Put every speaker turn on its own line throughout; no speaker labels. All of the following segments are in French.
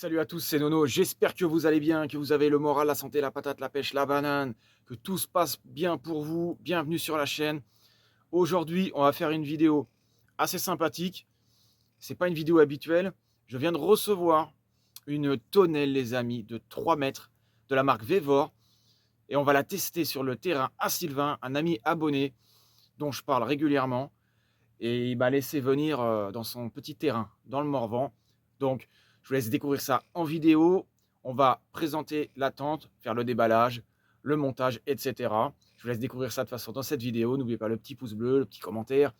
Salut à tous, c'est Nono. J'espère que vous allez bien, que vous avez le moral, la santé, la patate, la pêche, la banane, que tout se passe bien pour vous. Bienvenue sur la chaîne. Aujourd'hui, on va faire une vidéo assez sympathique. C'est pas une vidéo habituelle. Je viens de recevoir une tonnelle, les amis, de 3 mètres de la marque Vevor. Et on va la tester sur le terrain à Sylvain, un ami abonné dont je parle régulièrement. Et il m'a laissé venir dans son petit terrain, dans le Morvan. Donc, je vous laisse découvrir ça en vidéo. On va présenter la tente, faire le déballage, le montage, etc. Je vous laisse découvrir ça de façon dans cette vidéo. N'oubliez pas le petit pouce bleu, le petit commentaire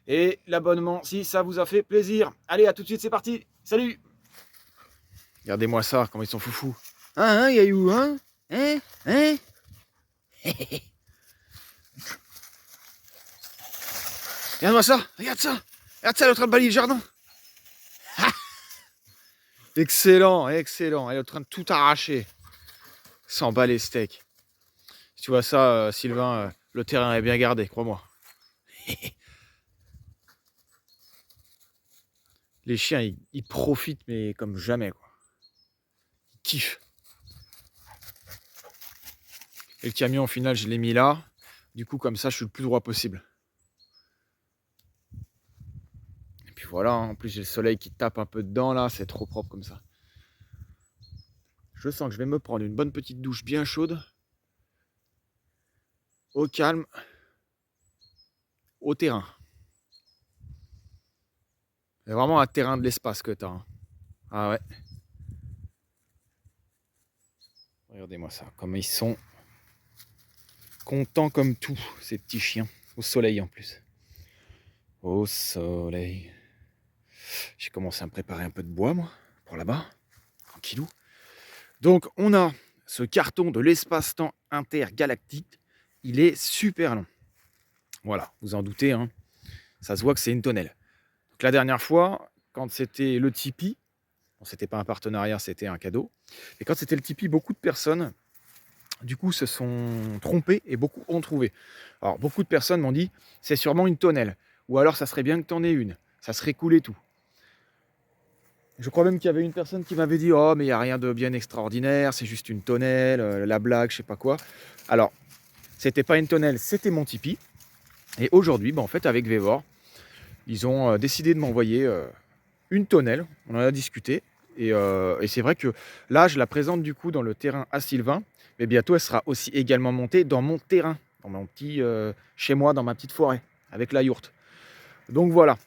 et l'abonnement si ça vous a fait plaisir. Allez, à tout de suite, c'est parti. Salut. Regardez-moi ça, comment ils sont foufous. Hein, Yayou, hein? Hein? Regarde-moi ça, regarde ça. Regarde ça, elle est en train de balayer le jardin. Excellent, excellent. Elle est en train de tout arracher. S'en bat les steaks. Si tu vois ça, Sylvain, le terrain est bien gardé, crois-moi. Les chiens, ils profitent, mais comme jamais, quoi. Ils kiffent. Et le camion, au final, je l'ai mis là. Du coup, comme ça, je suis le plus droit possible. Et puis voilà, hein, en plus, j'ai le soleil qui tape un peu dedans, là. C'est trop propre comme ça. Je sens que je vais me prendre une bonne petite douche bien chaude. Au calme. Au terrain. C'est vraiment un terrain de l'espace que tu as. Hein. Ah ouais. Regardez-moi ça, comme ils sont contents comme tout, ces petits chiens. Au soleil en plus. Au soleil. J'ai commencé à me préparer un peu de bois, moi, pour là-bas. Tranquillou. Donc, on a ce carton de l'espace-temps intergalactique. Il est super long. Voilà, vous en doutez, hein. Ça se voit que c'est une tonnelle. Donc, la dernière fois, quand c'était le Tipeee, bon, c'était pas un partenariat, c'était un cadeau. Et quand c'était le Tipeee, beaucoup de personnes, du coup, se sont trompées et beaucoup ont trouvé. Alors, beaucoup de personnes m'ont dit, c'est sûrement une tonnelle. Ou alors, ça serait bien que tu en aies une. Ça serait cool et tout. Je crois même qu'il y avait une personne qui m'avait dit « Oh, mais il n'y a rien de bien extraordinaire, c'est juste une tonnelle, la blague, je sais pas quoi. » Alors, c'était pas une tonnelle, c'était mon Tipeee. Et aujourd'hui, en fait, avec Vevor, ils ont décidé de m'envoyer une tonnelle. On en a discuté. Et c'est vrai que là, je la présente du coup dans le terrain à Sylvain. Mais bientôt, elle sera aussi également montée dans mon terrain, dans mon petit chez moi, dans ma petite forêt, avec la yourte. Donc voilà,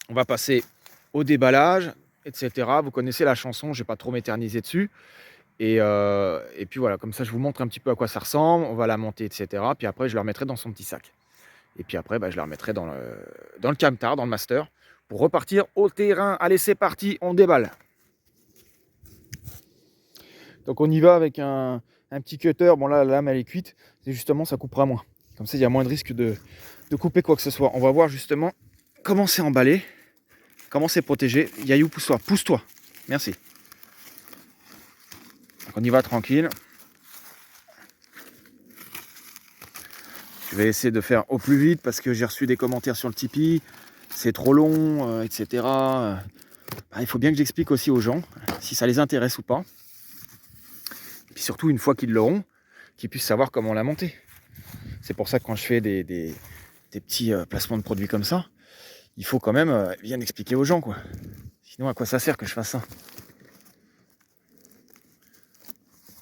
on va passer au déballage, etc. Vous connaissez la chanson, je ne vais pas trop m'éterniser dessus. Et puis voilà, comme ça, je vous montre un petit peu à quoi ça ressemble. On va la monter, etc. Puis après, je la remettrai dans son petit sac. Et puis après, je la remettrai dans le camtar, dans le master, pour repartir au terrain. Allez, c'est parti, on déballe. Donc on y va avec un petit cutter. Bon là, la lame, elle est cuite. Et justement, ça coupera moins. Comme ça, il y a moins de risque de couper quoi que ce soit. On va voir justement comment c'est emballé. Comment c'est protégé. Yayou, pousse-toi. Pousse-toi. Merci. Donc on y va tranquille. Je vais essayer de faire au plus vite parce que j'ai reçu des commentaires sur le Tipeee. C'est trop long, etc. Il faut bien que j'explique aussi aux gens si ça les intéresse ou pas. Et puis surtout, une fois qu'ils l'auront, qu'ils puissent savoir comment la monter. C'est pour ça que quand je fais des petits placements de produits comme ça, il faut quand même bien expliquer aux gens, quoi. Sinon, à quoi ça sert que je fasse ça?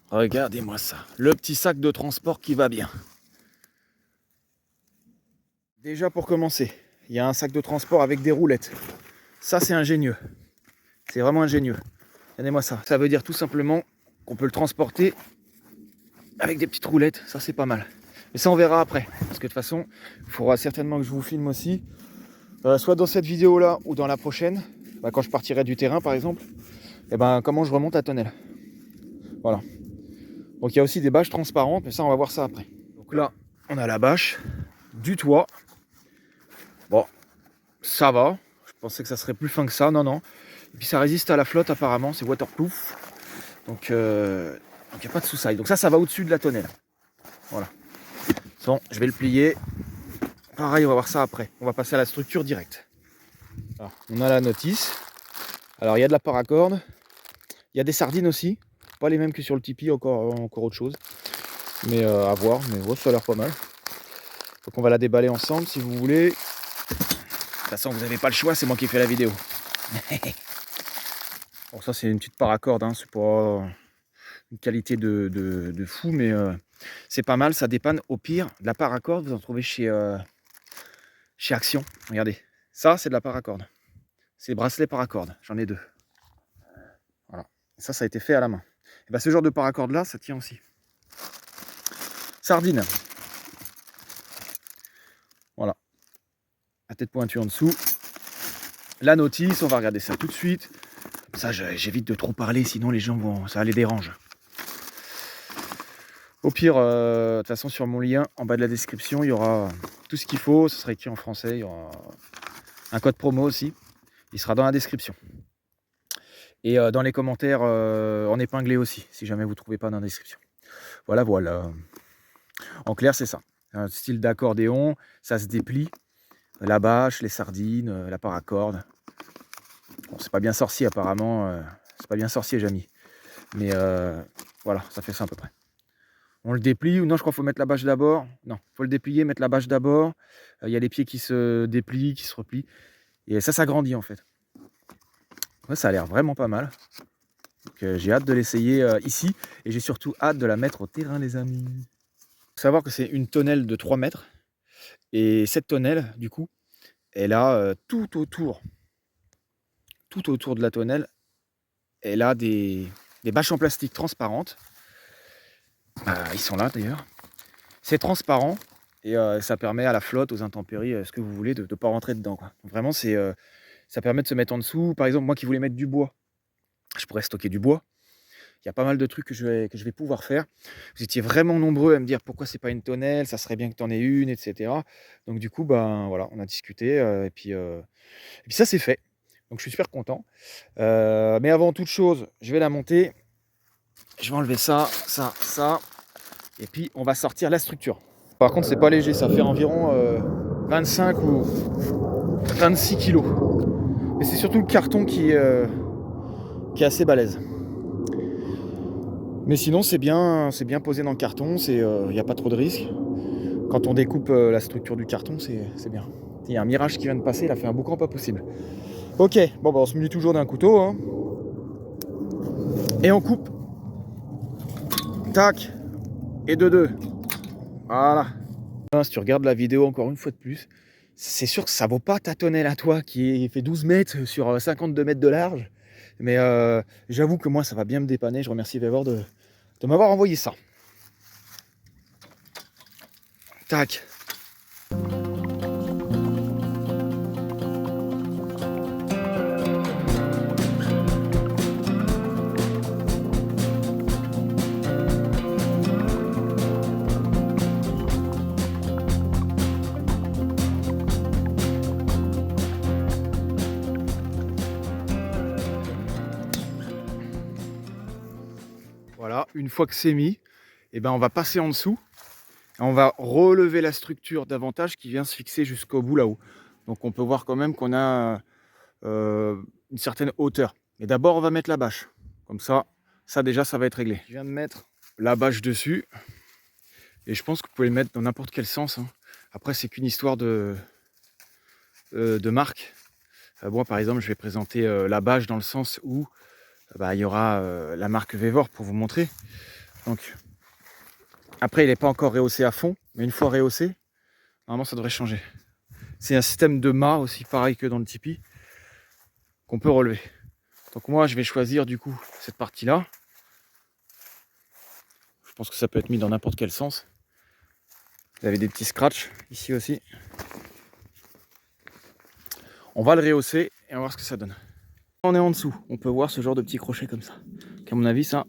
Regardez-moi ça. Le petit sac de transport qui va bien. Déjà pour commencer, il y a un sac de transport avec des roulettes. Ça, c'est ingénieux. C'est vraiment ingénieux. Regardez-moi ça. Ça veut dire tout simplement qu'on peut le transporter avec des petites roulettes. Ça, c'est pas mal. Mais ça, on verra après. Parce que de toute façon, il faudra certainement que je vous filme aussi. Soit dans cette vidéo-là ou dans la prochaine. Quand je partirai du terrain, par exemple. Et comment je remonte la tonnelle. Voilà. Donc, il y a aussi des bâches transparentes. Mais ça, on va voir ça après. Donc là, on a la bâche du toit. Bon, ça va. Je pensais que ça serait plus fin que ça. Non, non. Et puis, ça résiste à la flotte, apparemment. C'est waterproof. Donc, il n'y a pas de sous-saille. Donc ça va au-dessus de la tonnelle. Voilà. Bon, je vais le plier. Pareil, on va voir ça après. On va passer à la structure directe. Alors, on a la notice. Alors, il y a de la paracorde. Il y a des sardines aussi, pas les mêmes que sur le Tipeee, encore autre chose. Mais à voir, mais ouais, ça a l'air pas mal. Donc on va la déballer ensemble si vous voulez. De toute façon, vous n'avez pas le choix, c'est moi qui fais la vidéo. Bon, ça c'est une petite paracorde, hein. C'est pas une qualité de fou, mais c'est pas mal, ça dépanne. Au pire, de la paracorde, vous en trouvez chez Action. Regardez, ça c'est de la paracorde. C'est bracelet paracorde, j'en ai 2. Voilà, ça a été fait à la main. Et ben, ce genre de paracorde là, ça tient aussi. Sardine. Voilà, la tête pointue en dessous. La notice, on va regarder ça tout de suite. Ça, j'évite de trop parler, sinon les gens ça les dérange. Au pire, de toute façon, sur mon lien, en bas de la description, il y aura tout ce qu'il faut. Ce sera écrit en français. Il y aura un code promo aussi. Il sera dans la description. Et dans les commentaires, en épinglé aussi, si jamais vous ne trouvez pas dans la description. Voilà, voilà. En clair, c'est ça. Un style d'accordéon, ça se déplie. La bâche, les sardines, la paracorde. Bon, c'est pas bien sorcier apparemment. C'est pas bien sorcier, Jamy. Mais voilà, ça fait ça à peu près. On le déplie, ou non, je crois qu'il faut mettre la bâche d'abord. Non, il faut le déplier, mettre la bâche d'abord. Il y a les pieds qui se déplient, qui se replient. Et ça s'agrandit en fait. Ouais, ça a l'air vraiment pas mal. J'ai hâte de l'essayer ici. Et j'ai surtout hâte de la mettre au terrain, les amis. Il faut savoir que c'est une tonnelle de 3 mètres. Et cette tonnelle, du coup, elle a tout autour de la tonnelle, elle a des bâches en plastique transparentes. Ils sont là d'ailleurs. C'est transparent et ça permet à la flotte, aux intempéries, ce que vous voulez, de ne pas rentrer dedans, quoi. Donc vraiment, ça permet de se mettre en dessous. Par exemple, moi qui voulais mettre du bois, je pourrais stocker du bois. Il y a pas mal de trucs que je vais pouvoir faire. Vous étiez vraiment nombreux à me dire pourquoi c'est pas une tonnelle, ça serait bien que tu en aies une, etc. Donc du coup, ben voilà, on a discuté et puis ça c'est fait. Donc je suis super content. Mais avant toute chose, je vais la monter. Je vais enlever ça. Et puis on va sortir la structure. Par contre, c'est pas léger, ça fait environ 25 ou 26 kilos. Mais c'est surtout le carton qui est assez balèze. Mais sinon, c'est bien posé dans le carton, il n'y a pas trop de risques. Quand on découpe la structure du carton, c'est bien. Il y a un mirage qui vient de passer, il a fait un boucan pas possible. Ok, bon, bah, on se munit toujours d'un couteau. Hein. Et on coupe. Tac. Et de deux. Voilà. Si tu regardes la vidéo encore une fois de plus, c'est sûr que ça vaut pas ta tonnelle à toi qui fait 12 mètres sur 52 mètres de large. Mais j'avoue que moi, ça va bien me dépanner. Je remercie Vévor de m'avoir envoyé ça. Tac. Voilà, une fois que c'est mis, eh ben on va passer en dessous. Et on va relever la structure davantage qui vient se fixer jusqu'au bout là-haut. Donc on peut voir quand même qu'on a une certaine hauteur. Mais d'abord on va mettre la bâche. Comme ça déjà ça va être réglé. Je viens de mettre la bâche dessus. Et je pense que vous pouvez le mettre dans n'importe quel sens. Hein. Après c'est qu'une histoire de marque. Moi par exemple je vais présenter la bâche dans le sens où il y aura la marque Vévor pour vous montrer. Donc après il n'est pas encore rehaussé à fond, mais une fois rehaussé, normalement ça devrait changer. C'est un système de mât aussi pareil que dans le Tipeee qu'on peut relever. Donc moi je vais choisir du coup cette partie là. Je pense que ça peut être mis dans n'importe quel sens. Vous avez des petits scratchs ici aussi. On va le rehausser et on va voir ce que ça donne. On est en dessous, on peut voir ce genre de petits crochets comme ça. Donc à mon avis ça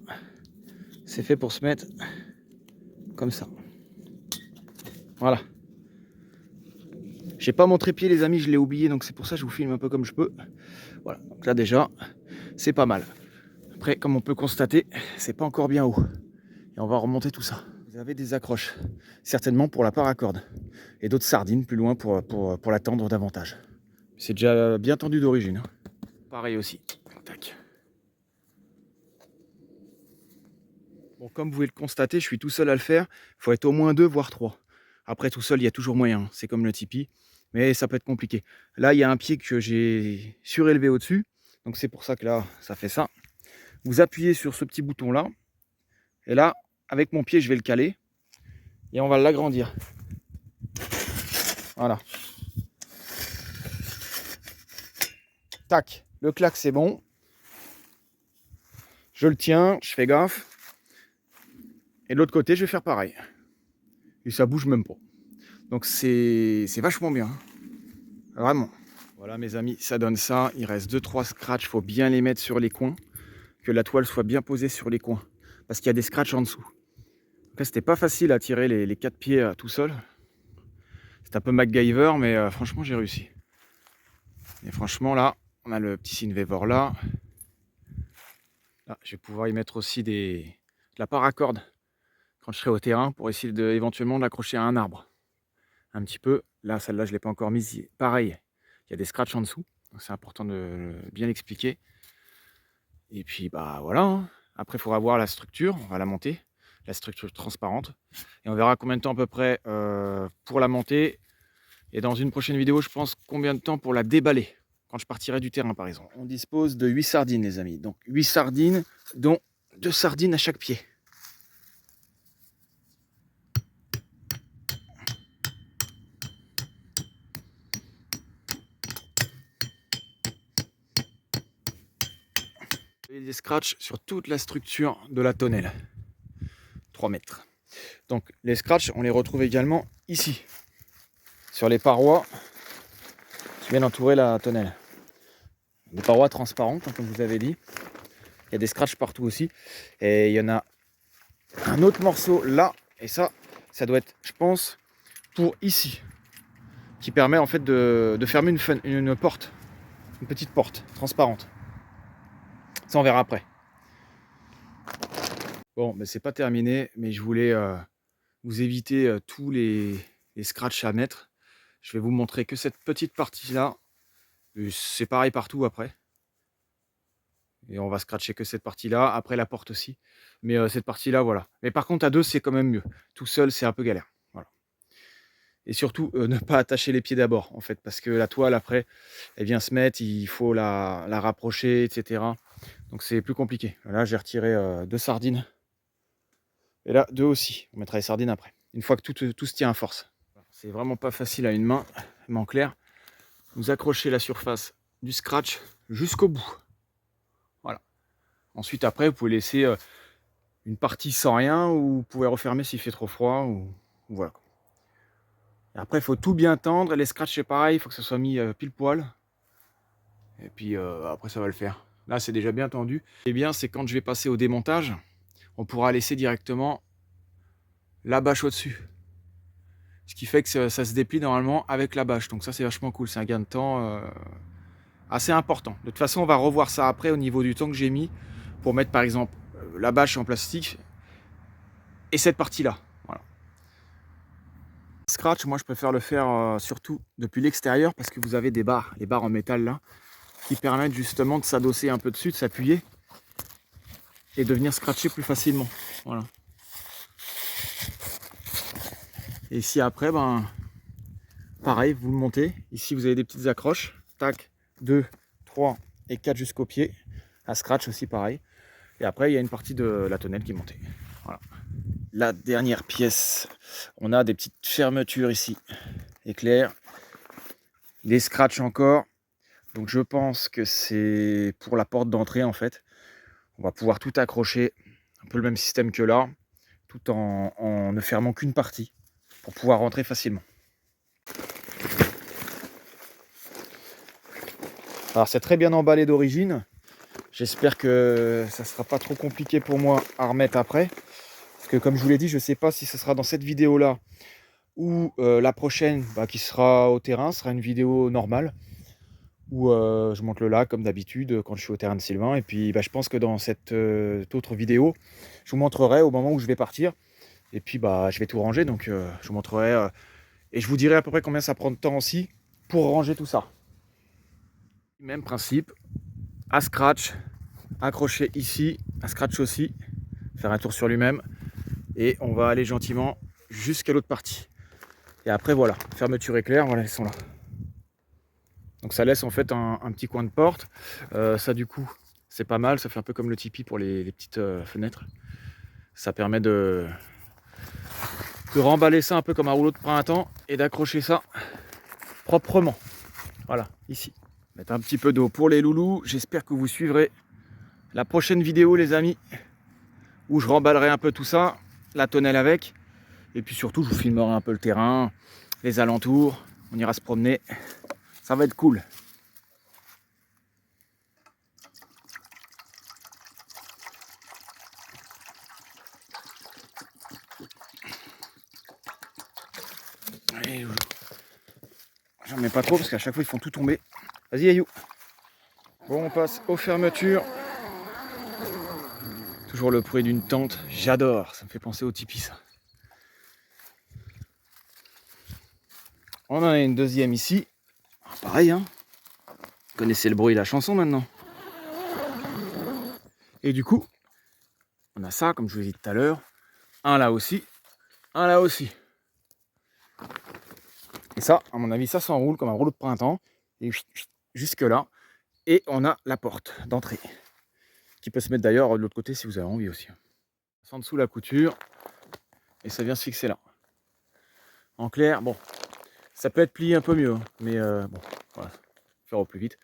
c'est fait pour se mettre comme ça. Voilà. J'ai pas mon trépied les amis, je l'ai oublié, donc c'est pour ça que je vous filme un peu comme je peux. Voilà, donc là déjà, c'est pas mal. Après, comme on peut constater, c'est pas encore bien haut. Et on va remonter tout ça. Vous avez des accroches, certainement pour la paracorde. Et d'autres sardines plus loin pour la tendre davantage. C'est déjà bien tendu d'origine. Hein. Pareil aussi. Tac. Bon, comme vous pouvez le constater, je suis tout seul à le faire. Il faut être au moins 2, voire 3. Après, tout seul, il y a toujours moyen. C'est comme le Tipeee. Mais ça peut être compliqué. Là, il y a un pied que j'ai surélevé au-dessus. Donc c'est pour ça que là, ça fait ça. Vous appuyez sur ce petit bouton-là. Et là, avec mon pied, je vais le caler. Et on va l'agrandir. Voilà. Tac. Le claque, c'est bon. Je le tiens, je fais gaffe. Et de l'autre côté, je vais faire pareil. Et ça bouge même pas. Donc c'est vachement bien. Vraiment. Voilà mes amis, ça donne ça. Il reste 2-3 scratchs. Il faut bien les mettre sur les coins. Que la toile soit bien posée sur les coins. Parce qu'il y a des scratchs en dessous. Donc là, c'était pas facile à tirer les 4 pieds tout seul. C'est un peu MacGyver, mais franchement, j'ai réussi. Et franchement, là, on a le petit Synvevor là. Là, je vais pouvoir y mettre aussi de la paracorde quand je serai au terrain pour essayer éventuellement de l'accrocher à un arbre. Un petit peu. Là, celle-là, je ne l'ai pas encore mise. Pareil, il y a des scratchs en dessous. Donc c'est important de bien l'expliquer. Et puis, bah voilà. Hein. Après, il faudra voir la structure. On va la monter. La structure transparente. Et on verra combien de temps à peu près pour la monter. Et dans une prochaine vidéo, je pense combien de temps pour la déballer. Quand je partirai du terrain, par exemple. On dispose de 8 sardines, les amis. Donc 8 sardines, dont 2 sardines à chaque pied. Et des scratchs sur toute la structure de la tonnelle. 3 mètres. Donc les scratchs, on les retrouve également ici. Sur les parois qui viennent entourer la tonnelle. Des parois transparentes, hein, comme je vous avez dit. Il y a des scratchs partout aussi. Et il y en a un autre morceau là. Et ça doit être, je pense, pour ici. Qui permet en fait de fermer une porte. Une petite porte transparente. Ça, on verra après. Bon, mais c'est pas terminé. Mais je voulais vous éviter tous les scratchs à mettre. Je vais vous montrer que cette petite partie-là. C'est pareil partout après. Et on va scratcher que cette partie-là. Après la porte aussi. Mais cette partie-là, voilà. Mais par contre, à deux, c'est quand même mieux. Tout seul, c'est un peu galère. Voilà. Et surtout, ne pas attacher les pieds d'abord, en fait. Parce que la toile, après, elle vient se mettre. Il faut la rapprocher, etc. Donc, c'est plus compliqué. Là, j'ai retiré 2 sardines. Et là, 2 aussi. On mettra les sardines après. Une fois que tout se tient à force. C'est vraiment pas facile à une main. Mais en clair, vous accrochez la surface du scratch jusqu'au bout. Voilà. Ensuite, après, vous pouvez laisser une partie sans rien ou vous pouvez refermer s'il fait trop froid. Ou voilà. Et après, il faut tout bien tendre. Les scratchs, c'est pareil. Il faut que ça soit mis pile poil. Et puis après, ça va le faire. Là, c'est déjà bien tendu. Et bien, c'est quand je vais passer au démontage, on pourra laisser directement la bâche au-dessus. Ce qui fait que ça se déplie normalement avec la bâche. Donc ça, c'est vachement cool. C'est un gain de temps assez important. De toute façon, on va revoir ça après au niveau du temps que j'ai mis pour mettre par exemple la bâche en plastique et cette partie-là. Voilà. Scratch, moi je préfère le faire surtout depuis l'extérieur parce que vous avez des barres, les barres en métal là, qui permettent justement de s'adosser un peu dessus, de s'appuyer et de venir scratcher plus facilement. Voilà. Et ici après, ben pareil, vous le montez. Ici vous avez des petites accroches. Tac, 2, 3 et 4 jusqu'au pied. À scratch aussi pareil. Et après il y a une partie de la tonnelle qui est montée. Voilà. La dernière pièce, on a des petites fermetures ici. Éclair. Des scratchs encore. Donc je pense que c'est pour la porte d'entrée en fait. On va pouvoir tout accrocher. Un peu le même système que là. Tout en ne fermant qu'une partie. Pour pouvoir rentrer facilement. Alors c'est très bien emballé d'origine. J'espère que ça ne sera pas trop compliqué pour moi à remettre après. Parce que comme je vous l'ai dit, je ne sais pas si ce sera dans cette vidéo-là ou la prochaine qui sera au terrain, sera une vidéo normale. Où je monte le lac comme d'habitude quand je suis au terrain de Sylvain. Et puis je pense que dans cette autre vidéo, je vous montrerai au moment où je vais partir. Et puis je vais tout ranger. Donc je vous montrerai et je vous dirai à peu près combien ça prend de temps aussi pour ranger tout ça. Même principe, à scratch, accroché ici, à scratch aussi, faire un tour sur lui-même. Et on va aller gentiment jusqu'à l'autre partie. Et après, voilà, fermeture éclair, voilà, elles sont là. Donc ça laisse en fait un petit coin de porte. Ça du coup, c'est pas mal, ça fait un peu comme le tipi pour les petites fenêtres. Ça permet de remballer ça un peu comme un rouleau de printemps et d'accrocher ça proprement. Voilà, ici. Mettre un petit peu d'eau pour les loulous. J'espère que vous suivrez la prochaine vidéo, les amis, où je remballerai un peu tout ça, la tonnelle avec. Et puis surtout, je vous filmerai un peu le terrain, les alentours. On ira se promener. Ça va être cool. Allez, j'en mets pas trop parce qu'à chaque fois ils font tout tomber. Vas-y Ayou. Bon, on passe aux fermetures. Toujours le bruit d'une tente. J'adore. Ça me fait penser au tipi ça. On en a une deuxième ici. Pareil, hein. Vous connaissez le bruit de la chanson maintenant. Et du coup, on a ça, comme je vous ai dit tout à l'heure. Un là aussi. Un là aussi. Et ça, à mon avis, ça s'enroule comme un rouleau de printemps. Et jusque là. Et on a la porte d'entrée. Qui peut se mettre d'ailleurs de l'autre côté si vous avez envie aussi. En dessous la couture. Et ça vient se fixer là. En clair, bon. Ça peut être plié un peu mieux. Mais bon, voilà. Faire au plus vite.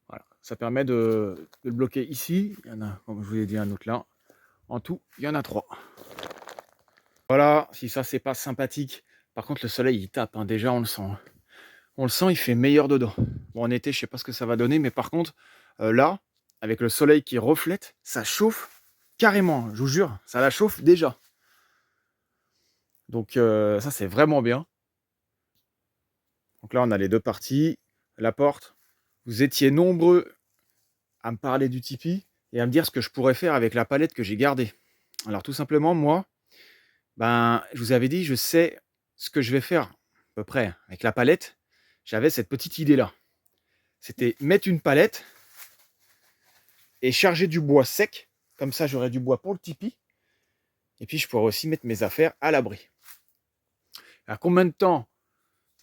Voilà. Ça permet de le bloquer ici. Il y en a, comme je vous ai dit, un autre là. En tout, il y en a 3. Voilà, si ça c'est pas sympathique. Par contre, le soleil il tape, hein. Déjà on le sent. On le sent, il fait meilleur dedans. Bon, en été, je sais pas ce que ça va donner, mais par contre, là, avec le soleil qui reflète, ça chauffe carrément. Je vous jure, ça la chauffe déjà. Donc ça c'est vraiment bien. Donc là, on a les deux parties. La porte. Vous étiez nombreux à me parler du tipi et à me dire ce que je pourrais faire avec la palette que j'ai gardée. Alors tout simplement, moi, ben, je vous avais dit, je sais ce que je vais faire à peu près avec la palette. J'avais cette petite idée-là. C'était mettre une palette et charger du bois sec. Comme ça, j'aurai du bois pour le tipi. Et puis, je pourrais aussi mettre mes affaires à l'abri. À combien de temps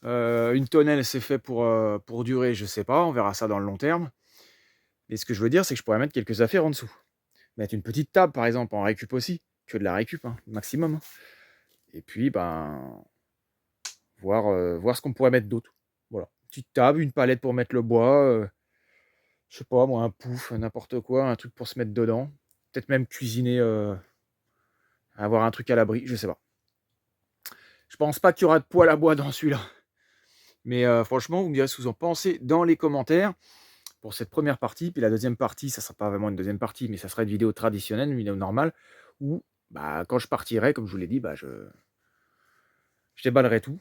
une tonnelle c'est fait pour durer, je ne sais pas. On verra ça dans le long terme. Mais ce que je veux dire, c'est que je pourrais mettre quelques affaires en dessous. Mettre une petite table, par exemple, en récup aussi. Que de la récup, hein, maximum. Hein. Et puis, ben, voir ce qu'on pourrait mettre d'autre. Voilà. Une petite table, une palette pour mettre le bois. Je sais pas, moi, un pouf, n'importe quoi. Un truc pour se mettre dedans. Peut-être même cuisiner, avoir un truc à l'abri, je sais pas. Je pense pas qu'il y aura de poêle à bois dans celui-là. Mais franchement, vous me direz ce que vous en pensez dans les commentaires pour cette première partie. Puis la deuxième partie, ça sera pas vraiment une deuxième partie, mais ça sera une vidéo traditionnelle, une vidéo normale, où bah, quand je partirai, comme je vous l'ai dit, bah, je déballerai tout.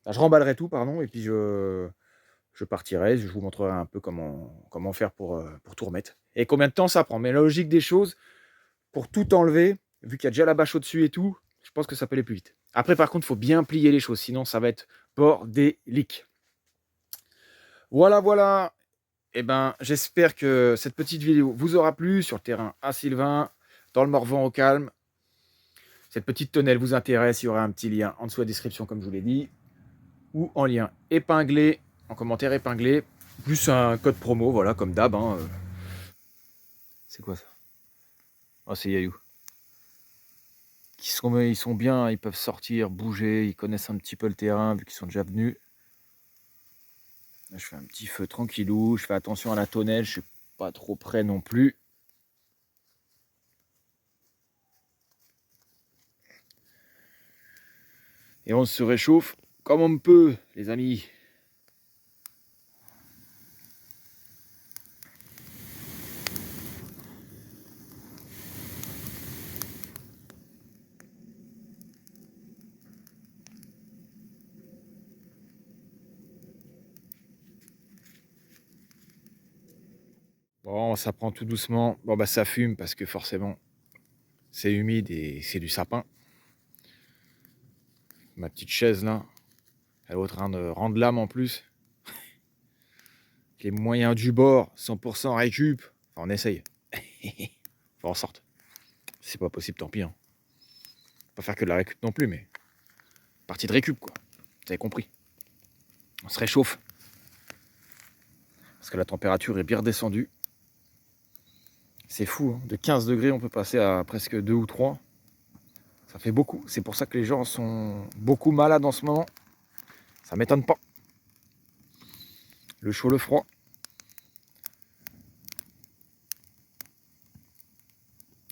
Enfin, je remballerai tout, pardon, et puis je partirai, je vous montrerai un peu comment faire pour tout remettre. Et combien de temps ça prend. Mais la logique des choses, pour tout enlever, vu qu'il y a déjà la bâche au-dessus et tout, je pense que ça peut aller plus vite. Après, par contre, il faut bien plier les choses, sinon ça va être bordélique. Voilà, voilà. Eh ben, j'espère que cette petite vidéo vous aura plu sur le terrain à Sylvain, dans le Morvan au calme. Cette petite tonnelle vous intéresse, il y aura un petit lien en dessous de la description, comme je vous l'ai dit, ou en lien épinglé, en commentaire épinglé, plus un code promo, voilà, comme d'hab. Hein. C'est quoi ça? Ah, c'est Yayou. Ils sont bien, ils peuvent sortir, bouger, ils connaissent un petit peu le terrain, vu qu'ils sont déjà venus. Là, je fais un petit feu tranquillou, je fais attention à la tonnelle, je suis pas trop près non plus. Et on se réchauffe comme on peut, les amis. Bon, ça prend tout doucement. Bon, bah ça fume parce que forcément, c'est humide et c'est du sapin. Ma petite chaise là, elle est en train de rendre l'âme en plus. Les moyens du bord, 100% récup. Enfin, on essaye. Faut en sorte. Si c'est pas possible, tant pis. Hein. Pas faire que de la récup non plus, mais partie de récup, quoi. Vous avez compris. On se réchauffe. Parce que la température est bien redescendue. C'est fou, hein. De 15 degrés, on peut passer à presque 2 ou 3. Ça fait beaucoup. C'est pour ça que les gens sont beaucoup malades en ce moment. Ça m'étonne pas. Le chaud, le froid.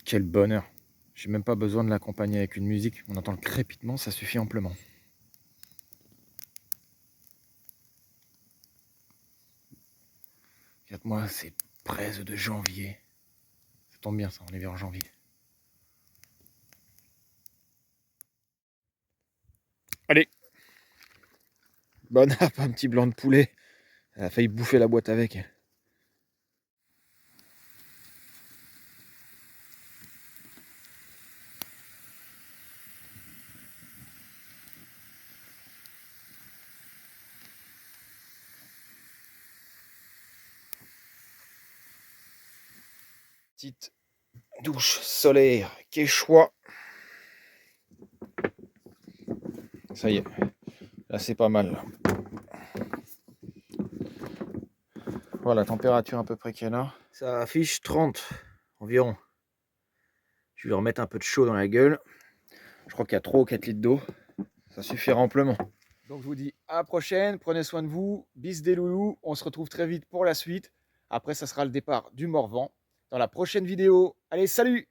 Quel bonheur. J'ai même pas besoin de l'accompagner avec une musique. On entend le crépitement, ça suffit amplement. Regarde-moi, c'est presque de janvier. Ça tombe bien ça, on est vers en janvier. Allez. Bonne app, un petit blanc de poulet. Elle a failli bouffer la boîte avec. Petite douche solaire, quechua. Ça y est, là c'est pas mal. Voilà la température à peu près qu'elle a. Ça affiche 30 environ. Je vais lui remettre un peu de chaud dans la gueule. Je crois qu'il y a 3 ou 4 litres d'eau. Ça suffira amplement. Donc je vous dis à la prochaine, prenez soin de vous, bis des loulous, on se retrouve très vite pour la suite. Après ça sera le départ du Morvan dans la prochaine vidéo. Allez, salut!